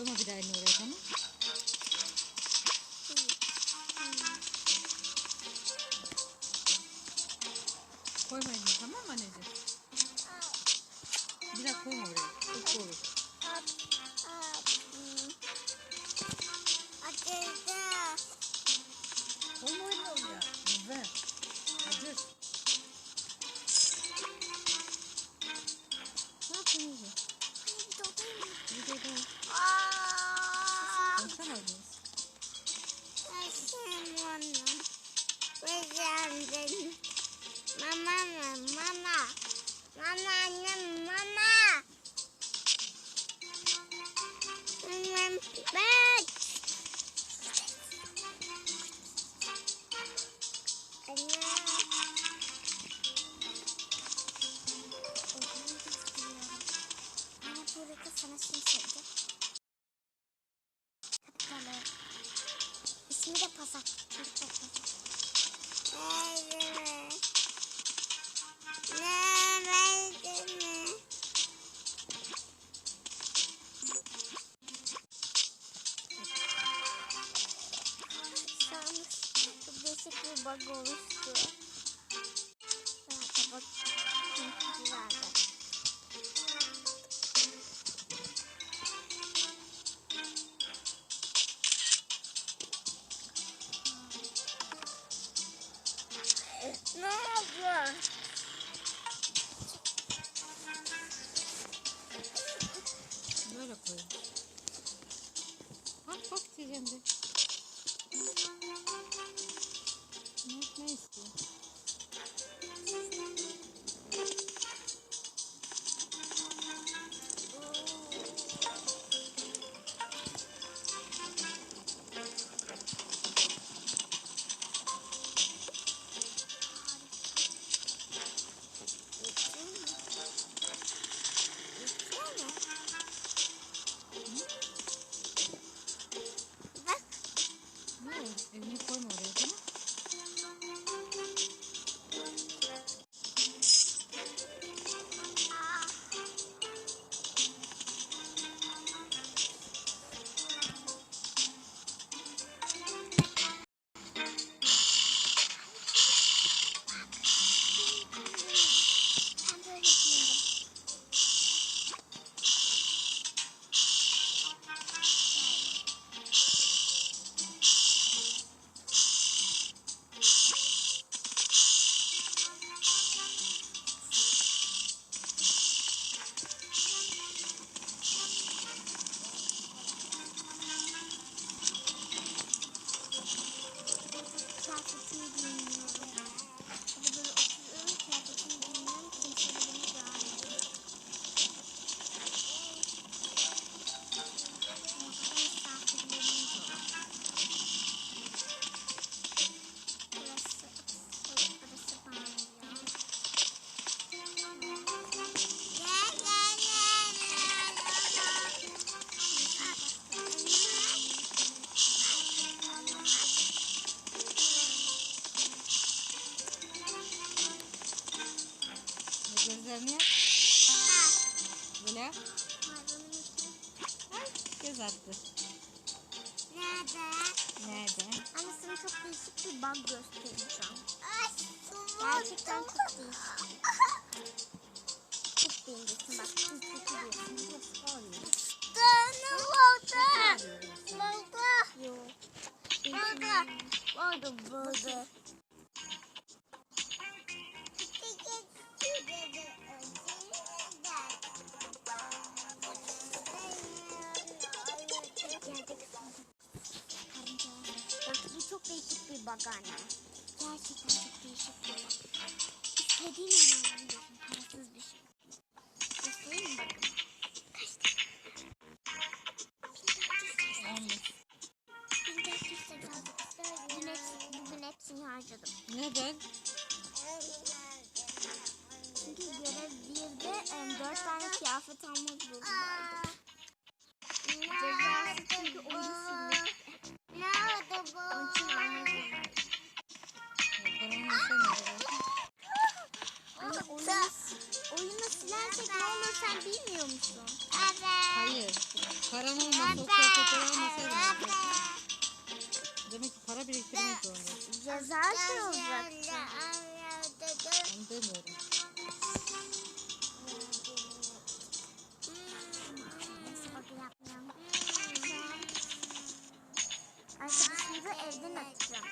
Koyma bir daha elini oraya, tamam. Koyma elini, tamam mı anneciğim? Bir daha koyma oraya. Çok olur. Koyma elini oraya. Güzel. Hadi. Ne yapıyorsun iyice? Videoda. Koysana oraya. İsmi de Pasak. Çok değişik bir bug oluştu. Bak, güzeldi. Ne oldu? Böyle koy. Bak diyeceğim de. Ne istiyor? Elini koyma oraya, tamam. Gözlerini yap. Böyle yap. Göz attı. Nerede? Anne sana çok değişik bir bug göstereceğim. Gerçekten çok değişik. Çok beğeneceksin bak. Çok biliyorsun. Ne oldu? Yok. Oldu. Bak bu çok değişik bir bug anne. Gerçekten çok değişik bir bug. İstediğin oynayabiliyorsun. Parasız bir şey. Göstereyim mi bakın? Bugün hepsini harcadım. Neden? Çünkü görev 1'de 4 tane kıyafet almak zorundaydım. Cezası çünkü oyunu silmek. Ne oldu bu? Onun için almak zorundaydım. Anne oyunu silersek ne olur sen bilmiyor musun? Hayır. Paran olmasa Demek ki para biriktirmek zorundayız. Ceza şey olacak. Onu demiyorum. Neyse bak yapmayalım. Arkadaşımızı evden atacağım.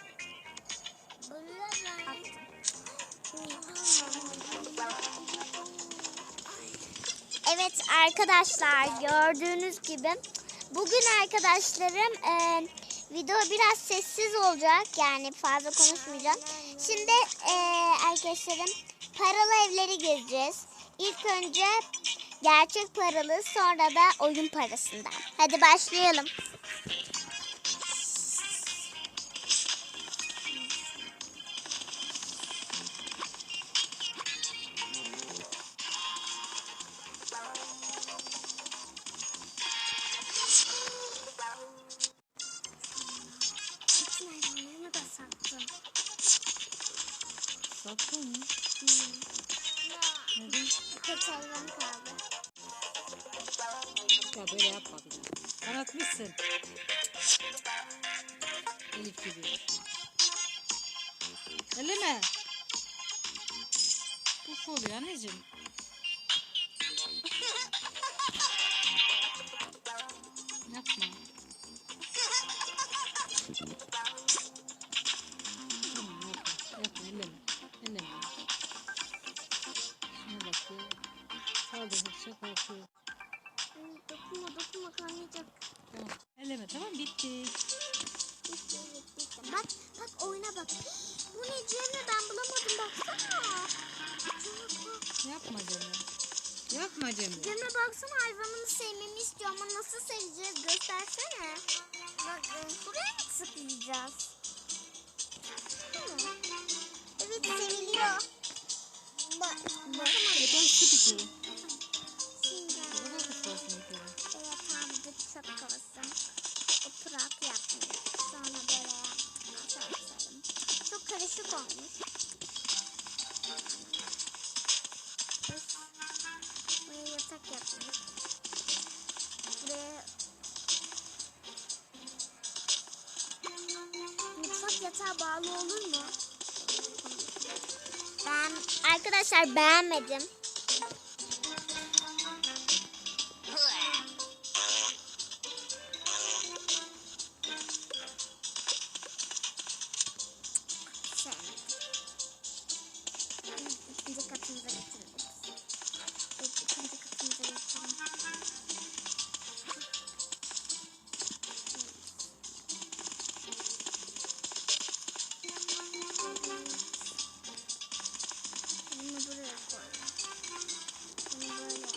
Evet arkadaşlar, gördüğünüz gibi bugün arkadaşlarım video biraz sessiz olacak, yani fazla konuşmayacağım. Şimdi arkadaşlarım paralı evleri gezeceğiz. İlk önce gerçek paralı, sonra da oyun parasından. Hadi başlayalım. Bütün hayvanlarımı da sattım. Sattın mı? Neden? Birkaç hayvan kaldı. Ya böyle yapma bir daha. Kanatmışsın. Elif gibi. Elleme. Uf oluyor anneciğim. Yapma. Yapma elleme. Elleme. Şuna bak ya. Saldırdıkça korkuyor. Dokunma kaynayacak. Tamam. Elleme tamam bitti. Bitti. Bak oyuna bak. Bu ne Cemre, ben bulamadım, baksana. Yapma Cemre. Yapma Cemre. Cemre baksana, hayvanımı sevmemi istiyor ama nasıl seveceğiz, göstersene. Bakın buraya mı tıklayacağız? Evet, seviliyor. Bak. Ben şu bir kere. Şimdi Bu da kutlasın bir kere. yatağımızı çöp kovasın. Oturak yapmış. Sonra böyle açalım. Çok karışık olmuş. Buraya yatak yapmış. Buraya mutfak yatağı bağlı olur mu? Ben arkadaşlar beğenmedim. İkinci katımıza getirelim. Evet, ikinci katımıza getirelim. Bunu buraya koyalım. Bunu böyle yapalım.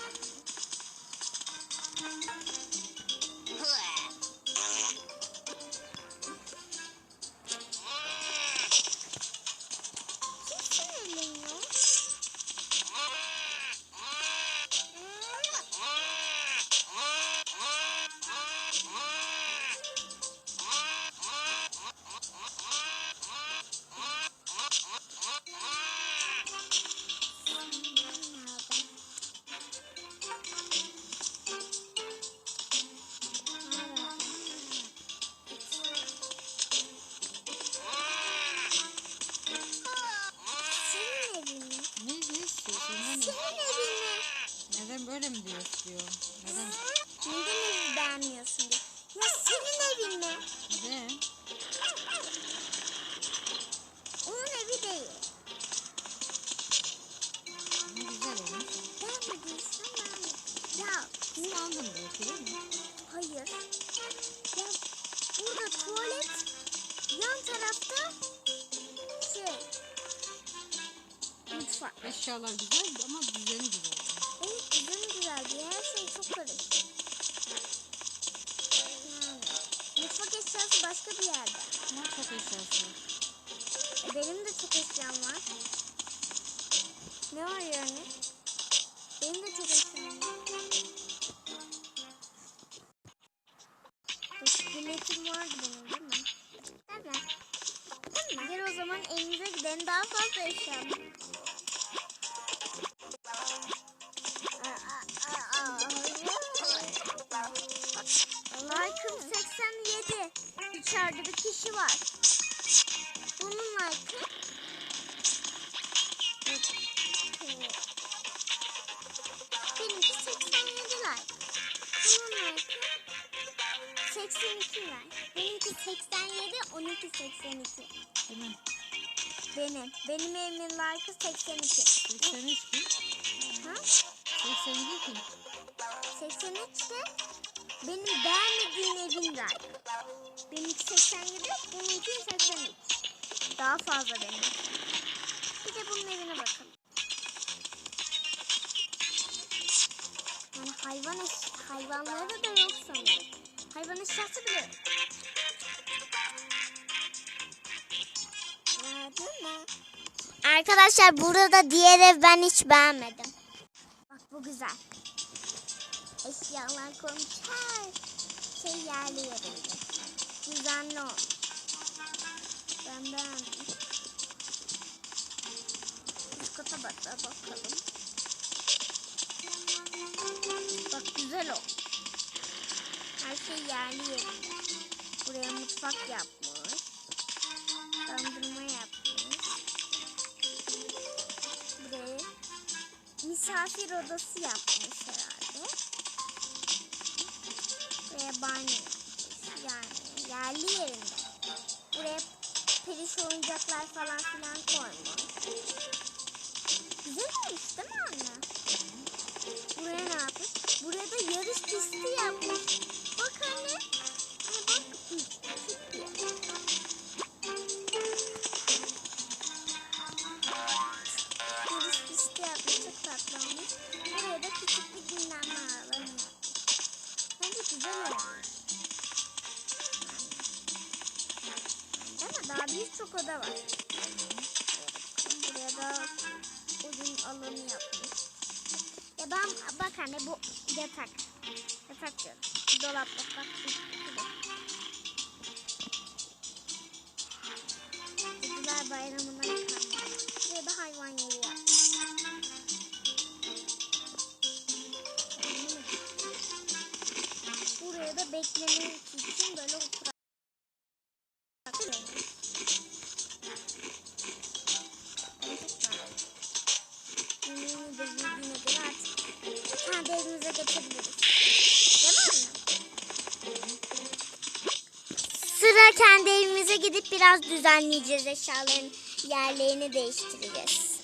Kim sinirleniyor? Senin evin mi? Ne istiyorsun? Hani? Senin evin mi? Neden böyle mi diyor? Neden? Neden evi beğenmiyorsun diye. Ya senin evin mi? Neden? Onun evi değil. Ne güzel olmuş. Beğenmediysen beğenmedim. Ya Kullandın belki değil mi? hayır. Ya burada tuvalet, yan tarafta mutfak. Eşyalar güzel ama düzeni güzel. Evet, düzeni güzel diye her şey çok karışık. Yani mutfak eşyası başka bir yerde. Ama çok eşyası var. Benim de çok eşyam var. Ne var yani? Benim de çok eşyam var. Biletim vardı benim, değil mi? Evet. Değil mi? Gel o zaman evimize gidelim, daha fazla eşyam var. Like'ım 87. içeride bir kişi var. Bunun like'ı benimki 87 like. Bunun like'ı 82 like. Benimki 87, onunki 82. Hemen. Benim evimin like'ı 82. 83 kim? Ha? 82 kim? 83 de benim beğenmediğim evin like. Benimki 87, bununki 83. Daha fazla benim. Bir de bunun evine bakalım. Yani hayvanları da yok sanırım. Hayvan eşyası bile yok. Gördün mü? Arkadaşlar burada diğer ev ben hiç beğenmedim. Bak bu güzel. Eşyalar koymuş her şey yerli yerinde. Düzenli olmuş. Ben beğendim. Üst kata bakalım. Bak güzel olmuş. Her şey yerli yerinde. Buraya mutfak yapmış. Dondurma yapmış. Buraya misafir odası yapmış herhalde. Buraya banyo yapmış. Yani yerli yerinde. Buraya peluş oyuncaklar falan filan koymuş. Güzel olmuş değil mi anne? Buraya ne yapmış? Buraya da yarış pisti yapmış. Bak anne. Bak küçük bir. Yarış pisti yapmış. Çok tatlı olmuş. Buraya da küçük bir dinlenme alanı yapmış. Bence güzel olmuş. Değil mi? Daha birçok oda var. Buraya da oyun alanı yapmış. Ya ben bak anne bu yatak. Yatak diyorum. Dolap bak. Kediler bayramına yıkanmış. Buraya da hayvan yeri yapmış. Buraya da beklemek için böyle oturak. Yemeğini de yediğine göre artık kendi evimize geçebiliriz. Değil mi anne? Sıra kendi evimize gidip biraz düzenleyeceğiz. Eşyaların yerlerini değiştireceğiz.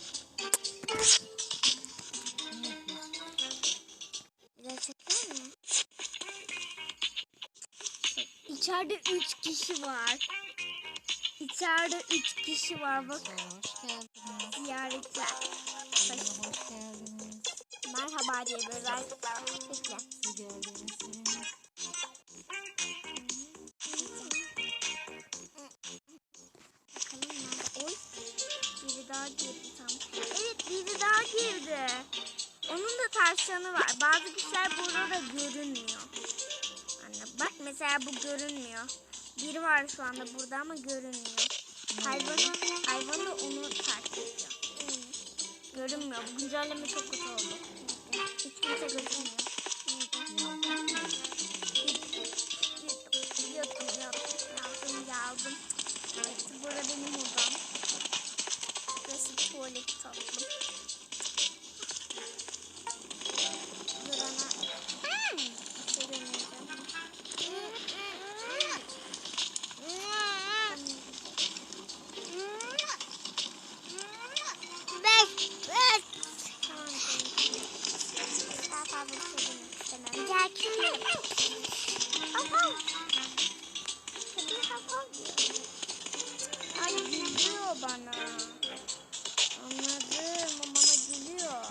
Biraz çeker mi? İçeride 3 kişi var. İçeride 3 kişi var. Bak. Hoş geldiniz. Ziyaretler. Hoş geldiniz. Merhaba diye böyle bekle. Sizi gördüğünüz için. Bakalım nerede? Oy. Biri daha girdi tam. Evet biri daha girdi. Onun da tavşanı var. Bazı kişiler burada da görünmüyor. Anne bak mesela bu görünmüyor. Biri var şu anda burada ama görünmüyor. Hayvan da onu takip ediyor. Görünmüyor. Bu güncelleme çok kötü oldu. Hiç kimse gözükmüyor. Yazdım. Evet, burada benim odam. Burası tuvalet tatlım. Burana... şey deneyeceğim. Daha fazla bir şey demek istemem. Gel kedi. Hav. Kedi hav diyor. Ay gülüyor bana. Anladım. O bana gülüyor.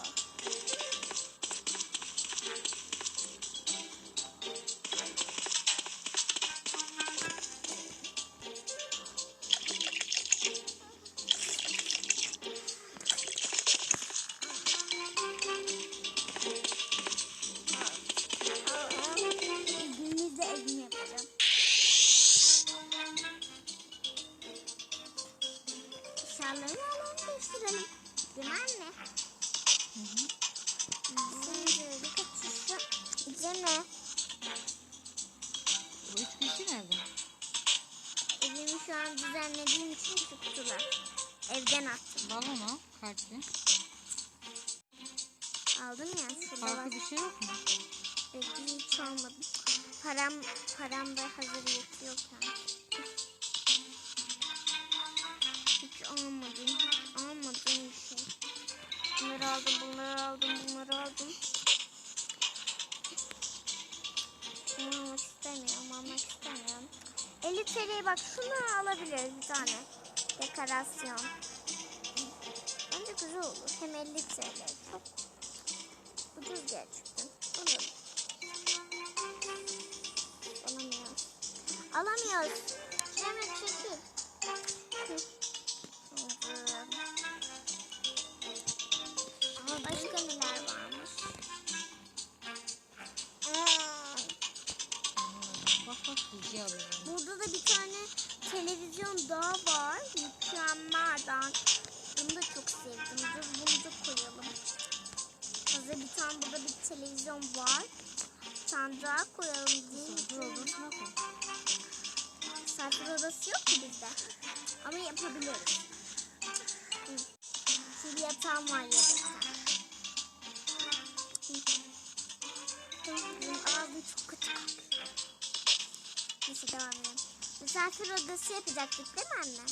İzninizle evimi yapacağım. Eşyalarını alalım değiştirelim. Değil mi anne? Şimdi bir kaçışta. Değil mi? Bu 3 kişi nerede? şu an düzenlediğim için çıktılar. Evden attım. Balon al. Kalpli. Aldım ya. Şurada Farklı var. bir şey yok mu? Hiç almadım. Param da hazır yetiyor yani. Hiç almadım bir şey. Bunları aldım. Bunu almak istemiyorum. 50 TL'ye bak şunu alabiliriz bir tane. Dekorasyon. Bence güzel olur. Hem 50 TL. Çok ucuz gerçekten. Alamıyoruz. Hemen çekil. Başka neler varmış? Bak dizi alıyorum. Burada da bir tane televizyon daha var. Mükemmel. Ben bunu da çok sevdim. Dur bunu da koyalım. Hazır bir tane burada bir televizyon var. Bir tane daha koyalım Misafir diyeyim. odasına koy. Misafir odası yok ki bizde. Ama yapabiliriz. Şimdi yatağım var yedekten. Abi çok kötü kokuyor. Neyse devam edelim. Misafir odası yapacaktık değil mi anne?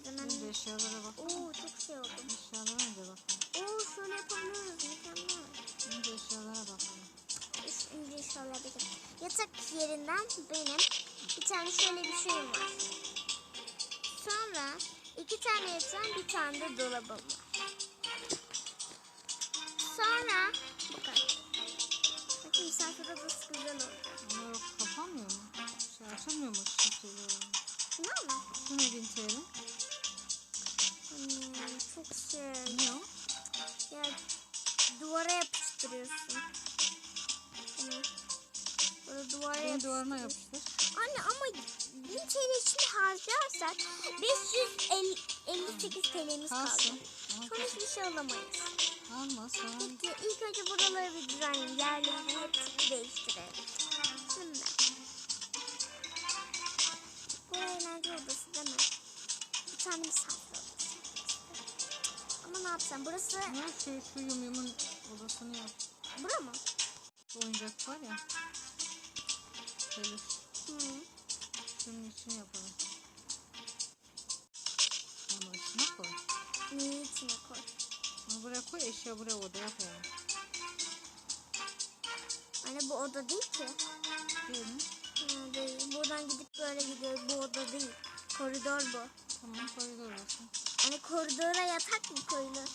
O zaman... Şimdi eşyalara bak. Oo çok şey oldu. Eşyalara önce bakalım. Oo şöyle yapabiliyoruz. Mükemmel. Önce eşyalara bakalım. Şimdi inşallah bir yatak yerinden benim bir tane şöyle bir şeyim var. Sonra 2 tane yatağım, bir tane de dolabım var. Sonra bu kadar. Bakın misafir odası güzel oldu. Ama yok kapanmıyor mu? Şey açılmıyor mu şeyler? Şuna mı? Bu ne 1000 TL? Çok şey. Ne o? Ya duvara yapıştırıyorsun. Böyle duvara Senin duvarına yapıştır. Anne ama 1000 TL için harcarsak 558 TL'miz kaldı. Kalsın. Ama Sonra hiçbir şey alamayız. alma sonra. Peki ilk önce buraları bir düzenleyelim. Yerlerini hepsini değiştirelim. Şimdi. Bu eğlence odası değil mi? Bir tane misafir odası. Ama ne yapsam? Burası... Ne şu yumyumun odasını yap. Bura mı? Bu oyuncak var ya. Peluş. Şunun için yapalım. Ama içine koy. Neyi içine koy? Onu buraya koy, eşya buraya odaya koyalım. Anne bu oda değil ki. Değil mi? Değil. Buradan gidip böyle gidiyoruz. Bu oda değil. Koridor bu. Tamam, koridor olsun. Hani koridora yatak mı koyulur?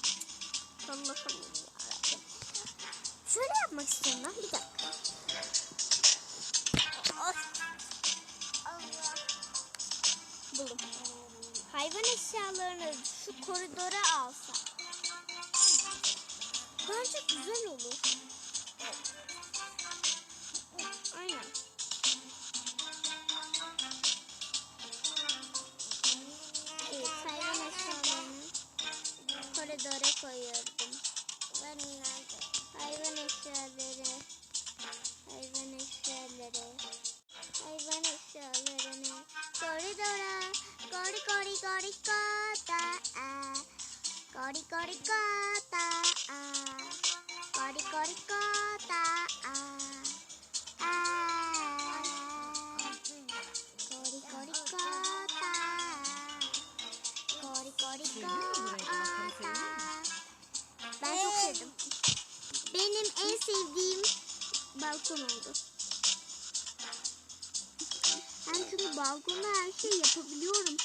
Allah yarabbim. Şöyle yapmak istiyorum ben. Bir dakika. Allah. Buldum. Hayvan eşyalarını şu koridora alsak. Bence güzel olur. Aynen. Evet, hayvan eşyalarını koridora koyuyordum. Ben nerede? Hayvan eşyaları. Hayvan eşyalarını koridora. Gori gori gori kota. Gori gori kota. Gori gori kota. Gori gori kota. Gori gori kota. Ben çok sevdim. Benim en sevdiğim balkon oldu. Ben çünkü balkonda her şeyi yapabiliyorum.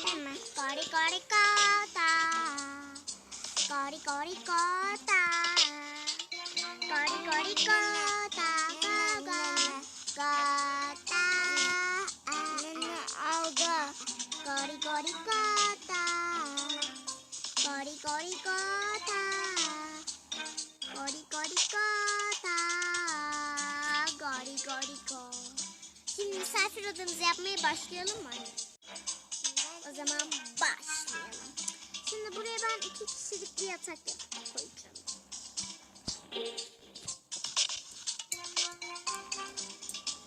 Hemen. Gori gori kota. Gori gori kota. Gori gori kota. Kota. Alga. Gori gori kota. Gori gori kota. Gori gori kota. Gori gori kota. Şimdi misafir odamızı yapmaya başlayalım mı anne? O zaman başlayalım. Şimdi buraya ben 2 kişilik bir yatak koyacağım.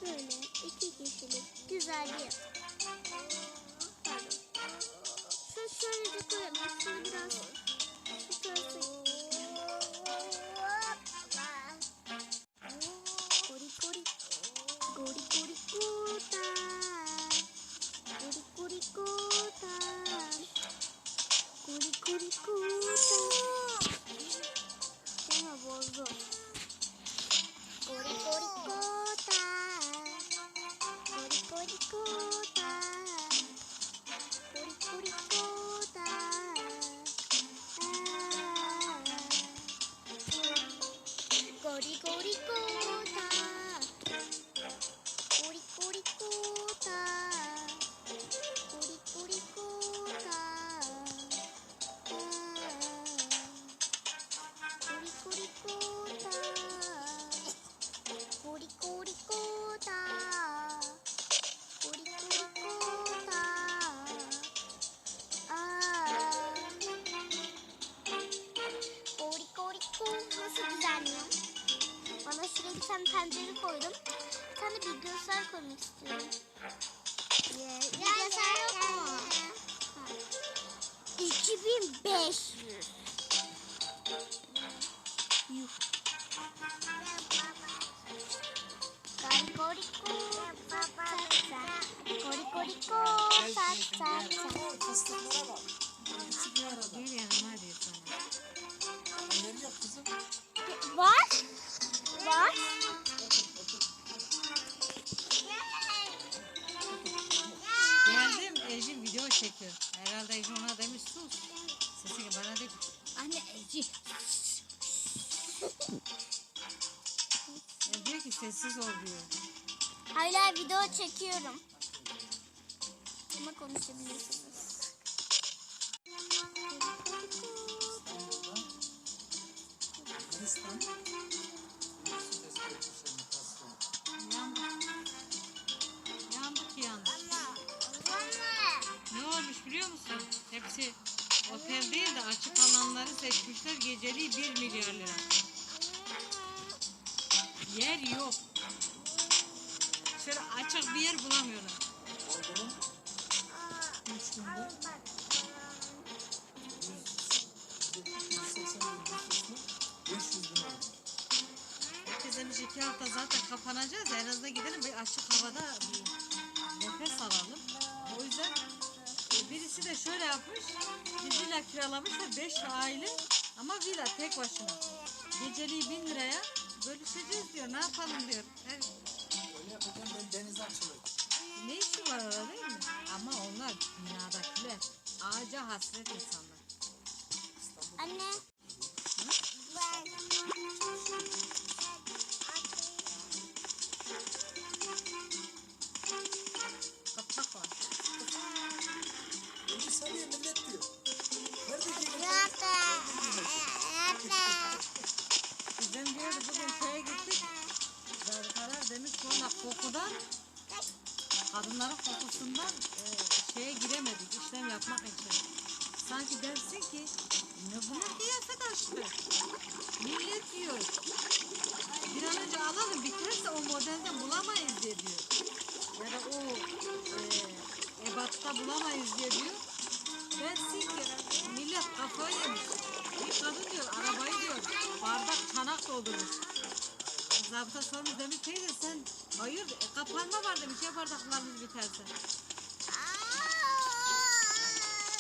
Böyle 2 yeşili. Güzel bir yatak. Pardon. Şöyle koyalım. Şöyle biraz. Kori kori. Kori kori kuta. Kori kori kuta. Kori kori kuta. Ama bozdu. Kori kori kuta. Kori kori kuta. Kori kori kuta. Kori kori kuta. Kori kori kuta. Kori kori kuta. Kori kori kuta. Kori kori kuta. Kori kori kuta. Kori kori kuta. Nasıl düzenliyorum? Bana şuraya bir tane pencere koydum. Bir tane bilgisayar koymak istiyorum. Bilgisayar yok mu? 2500. Yuh. Koriko Fıstıklara bak. Küçük bir arada. Gel yanıma diyor sana. Neler yok kızım? var. Var. Geldim Ece video çekiyor. Herhalde Ece ona demiş sus. Sesi bana de anne Ece. Diyor ki sessiz ol diyor. Hala video çekiyorum. Ama konuşabilirsiniz. Hindistan. Yandık yandık. Ne olmuş biliyor musun? Hepsi otel değil de açık alanları seçmişler. Geceliği 1 milyar lira. Yer yok. Şöyle açık bir yer bulamıyorlar. Aldırım. 3 günde 180 bin nüfuslu 500 bin oldu. Herkes demiş 2 hafta zaten kapanacağız. En azından gidelim bir açık havada bir nefes alalım. O yüzden birisi de şöyle yapmış. Bir villa kiralamışlar 5 aile ama villa tek başına. Geceliği 1000 liraya bölüşeceğiz diyor. Ne yapalım diyor. Evet. Öyle yapacağım, ben denize açılırım. Ne işi var orada değil mi? Ama onlar binadakiler. Ağaca hasret insanlar. Anne. Kapak var. Önce sanıyor millet diyor. Nerede gelin? Bizden diyordu bugün köye gittik. Zarkalar demiş ki ona kokudan, kadınların kokusundan şeye giremedik işlem yapmak için. Sanki dersin ki ne bunun kıyafet açtı. Millet diyor. Bir an önce alalım biterse o modelden bulamayız diye diyor. Ya da o ebatta bulamayız diye diyor. Dersin ki millet kafayı yemiş. Bir kadın diyor arabayı diyor bardak çanak doldurmuş. Zabıta sormuş demiş teyze sen hayır kapanma var demiş ya bardaklarımız biterse.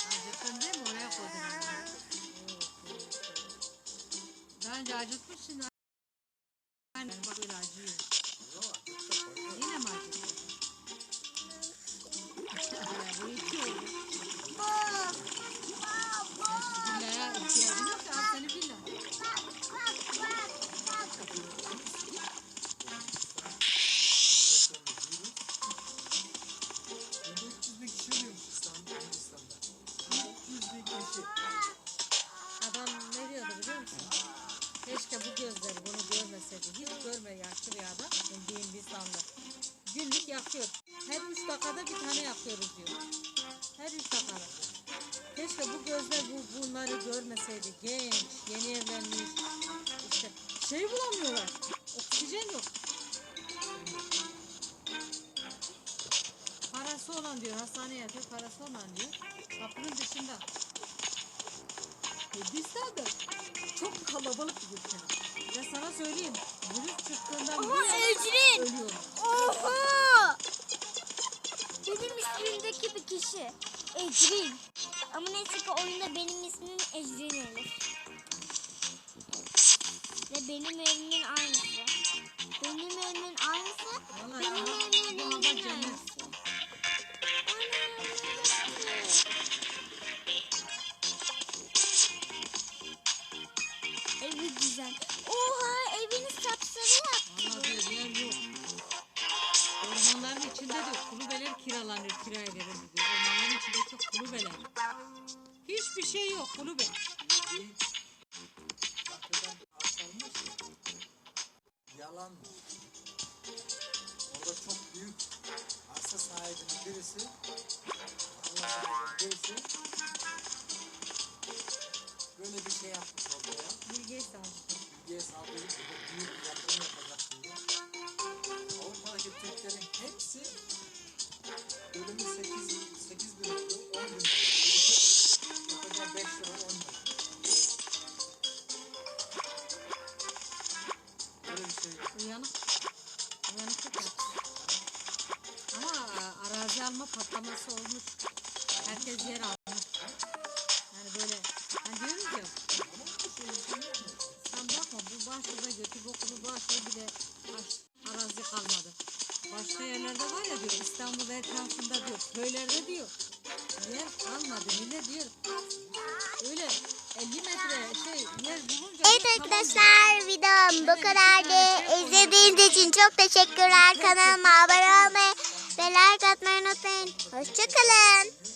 Acıktın değil mi oraya koydun. Daha önce acıkmış şimdi. Yani bak öyle acıyor. Yine mi acıktı? Bu iki oldu. Villaya ihtiyacın yok ya al seni villa. Burada 300 bin kişi ölüyormuş Hindistan'da. 300 bin kişi. Adam ne diyordu biliyor musun? Keşke bu gözleri bunu görmeseydi. Hiç görme yaşlı bir adam. Bildiğin bir sandı. Günlük yakıyor. Her 3 dakikada bir tane yakıyoruz diyor. Her 3 dakikada. Keşke bu gözler bunları görmeseydi. Genç, yeni evlenmiş. İşte şey bulamıyorlar. Oksijen yok. parası olan diyor. Hastaneye yatıyor, parası olan diyor. Kapının dışında. Hindistan'da çok kalabalık bir ülke. Ya sana söyleyeyim. Virüs çıktığından Oha Ecrin. ölüyorlar. Oha. Benim ismimdeki bir kişi. Ecrin. Ama neyse ki oyunda benim ismim Ecrin Elif. Ve benim evimin aynısı. Benim evimin aynısı. Vallahi Benim ama evimin bu hava evimin cennet. aynısı. Evi güzel. Oha evini sapsarı yaptı. Vallahi diyor yer yok. Ormanların içinde diyor kulübeler kiralanır, kiraya verildi diyor. Ormanların içindeki kulübeler. Hiçbir şey yok kulübe. Bakırdan arsalmış ya. Yalan mı? Orada çok büyük arsa sahibinin birisi, tarla sahibinin birisi böyle bir şey yapmış orada ya. Bilge sağlık. Bilgiye saldırıp burada büyük bir yatırım yapacak diye. Avrupa'daki Türklerin hepsi bölümü 8 bin oldu, 10 bin oldu. Yapacağı 5 lira 10 lira. Böyle bir şey yok. Uyanıklık yaptı. Ama arazi alma patlaması olmuş. Herkes yer almış. Yani böyle hani diyoruz ya sen bakma bu bahçede götü bokunu bahçede bile arazi kalmadı. Başka yerlerde var ya diyor İstanbul etrafında diyor köylerde diyor yer kalmadı. Millet diyor öyle 50 metre yer bulunca Evet diyor, arkadaşlar videom bu kadardı. İzlediğiniz için çok teşekkürler. Kanalıma abone olmayı ve like atmayı unutmayın. Hoşçakalın.